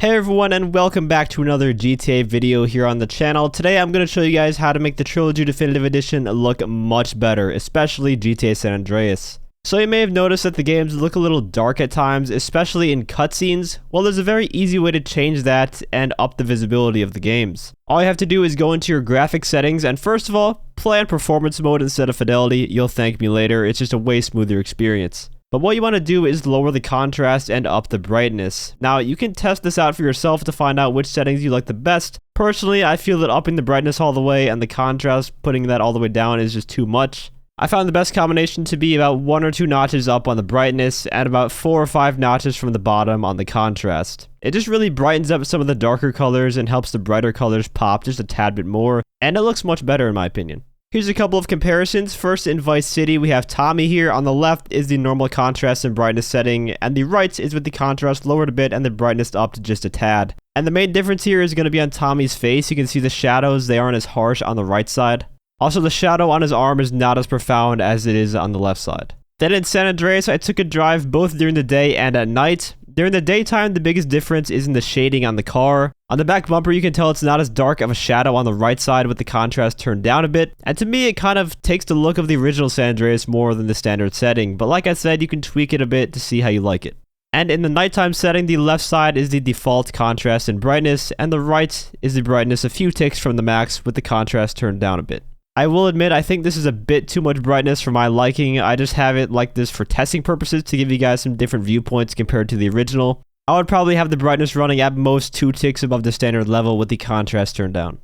Hey everyone, and welcome back to another GTA video here on the channel. Today I'm going to show you guys how to make the Trilogy Definitive Edition look much better, especially GTA San Andreas. So you may have noticed that the games look a little dark at times, especially in cutscenes. Well, there's a very easy way to change that and up the visibility of the games. All you have to do is go into your graphics settings and first of all, play on performance mode instead of fidelity. You'll thank me later, it's just a way smoother experience. But what you want to do is lower the contrast and up the brightness. Now, you can test this out for yourself to find out which settings you like the best. Personally, I feel that upping the brightness all the way and the contrast, putting that all the way down is just too much. I found the best combination to be about 1 or 2 notches up on the brightness and about 4 or 5 notches from the bottom on the contrast. It just really brightens up some of the darker colors and helps the brighter colors pop just a tad bit more, and it looks much better in my opinion. Here's a couple of comparisons. First, in Vice City, we have Tommy here. On the left is the normal contrast and brightness setting, and the right is with the contrast lowered a bit and the brightness upped just a tad. And the main difference here is going to be on Tommy's face. You can see the shadows, they aren't as harsh on the right side. Also, the shadow on his arm is not as profound as it is on the left side. Then in San Andreas, I took a drive both during the day and at night. During the daytime, the biggest difference is in the shading on the car. On the back bumper, you can tell it's not as dark of a shadow on the right side with the contrast turned down a bit. And to me, it kind of takes the look of the original San Andreas more than the standard setting. But like I said, you can tweak it a bit to see how you like it. And in the nighttime setting, the left side is the default contrast and brightness, and the right is the brightness a few ticks from the max with the contrast turned down a bit. I will admit, I think this is a bit too much brightness for my liking. I just have it like this for testing purposes to give you guys some different viewpoints compared to the original. I would probably have the brightness running at most 2 ticks above the standard level with the contrast turned down.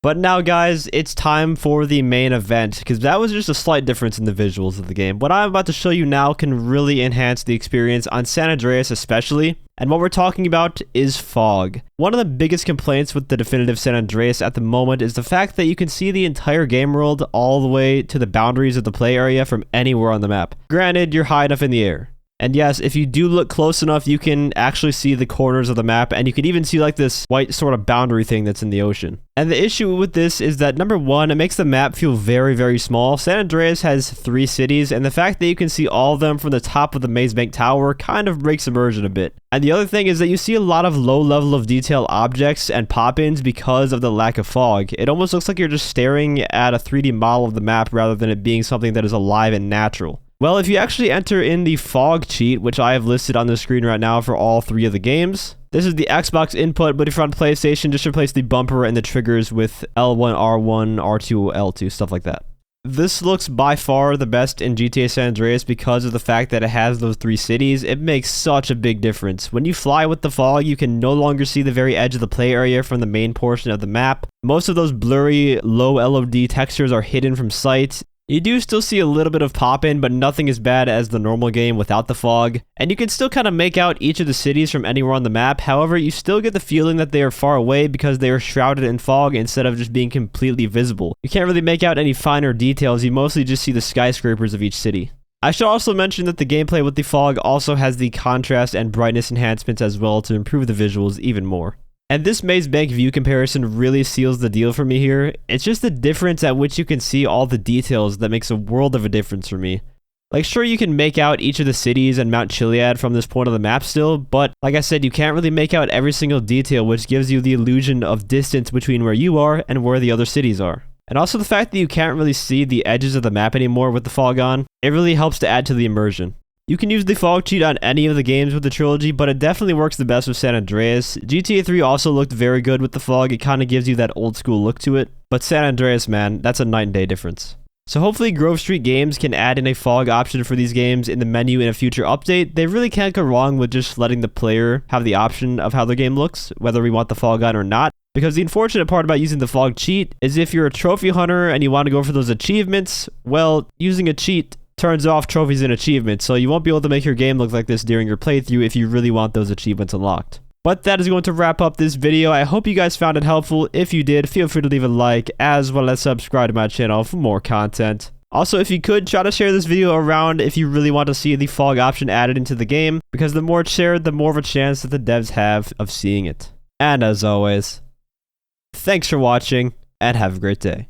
But now guys, it's time for the main event, because that was just a slight difference in the visuals of the game. What I'm about to show you now can really enhance the experience on San Andreas especially, and what we're talking about is fog. One of the biggest complaints with the definitive San Andreas at the moment is the fact that you can see the entire game world all the way to the boundaries of the play area from anywhere on the map. Granted, you're high enough in the air. And yes, if you do look close enough, you can actually see the corners of the map, and you can even see like this white sort of boundary thing that's in the ocean. And the issue with this is that number one, it makes the map feel very, very small. San Andreas has 3 cities, and the fact that you can see all of them from the top of the Maze Bank Tower kind of breaks immersion a bit. And the other thing is that you see a lot of low level of detail objects and pop-ins because of the lack of fog. It almost looks like you're just staring at a 3D model of the map rather than it being something that is alive and natural. Well, if you actually enter in the fog cheat, which I have listed on the screen right now for all 3 of the games, this is the Xbox input, but if you're on PlayStation, just replace the bumper and the triggers with L1, R1, R2, L2, stuff like that. This looks by far the best in GTA San Andreas because of the fact that it has those 3 cities. It makes such a big difference. When you fly with the fog, you can no longer see the very edge of the play area from the main portion of the map. Most of those blurry, low LOD textures are hidden from sight. You do still see a little bit of pop-in, but nothing as bad as the normal game without the fog. And you can still kind of make out each of the cities from anywhere on the map. However, you still get the feeling that they are far away because they are shrouded in fog instead of just being completely visible. You can't really make out any finer details, you mostly just see the skyscrapers of each city. I should also mention that the gameplay with the fog also has the contrast and brightness enhancements as well to improve the visuals even more. And this Maze Bank view comparison really seals the deal for me here. It's just the difference at which you can see all the details that makes a world of a difference for me. Like, sure, you can make out each of the cities and Mount Chiliad from this point of the map still, but like I said, you can't really make out every single detail, which gives you the illusion of distance between where you are and where the other cities are. And also the fact that you can't really see the edges of the map anymore with the fog on, it really helps to add to the immersion. You can use the fog cheat on any of the games with the trilogy, but it definitely works the best with San Andreas. GTA 3 also looked very good with the fog, it kind of gives you that old school look to it. But San Andreas, man, that's a night and day difference. So hopefully Grove Street Games can add in a fog option for these games in the menu in a future update. They really can't go wrong with just letting the player have the option of how their game looks, whether we want the fog on or not. Because the unfortunate part about using the fog cheat is if you're a trophy hunter and you want to go for those achievements, well, using a cheat turns off trophies and achievements, so you won't be able to make your game look like this during your playthrough if you really want those achievements unlocked. But that is going to wrap up this video. I hope you guys found it helpful. If you did, feel free to leave a like, as well as subscribe to my channel for more content. Also, if you could, try to share this video around if you really want to see the fog option added into the game, because the more it's shared, the more of a chance that the devs have of seeing it. And as always, thanks for watching, and have a great day.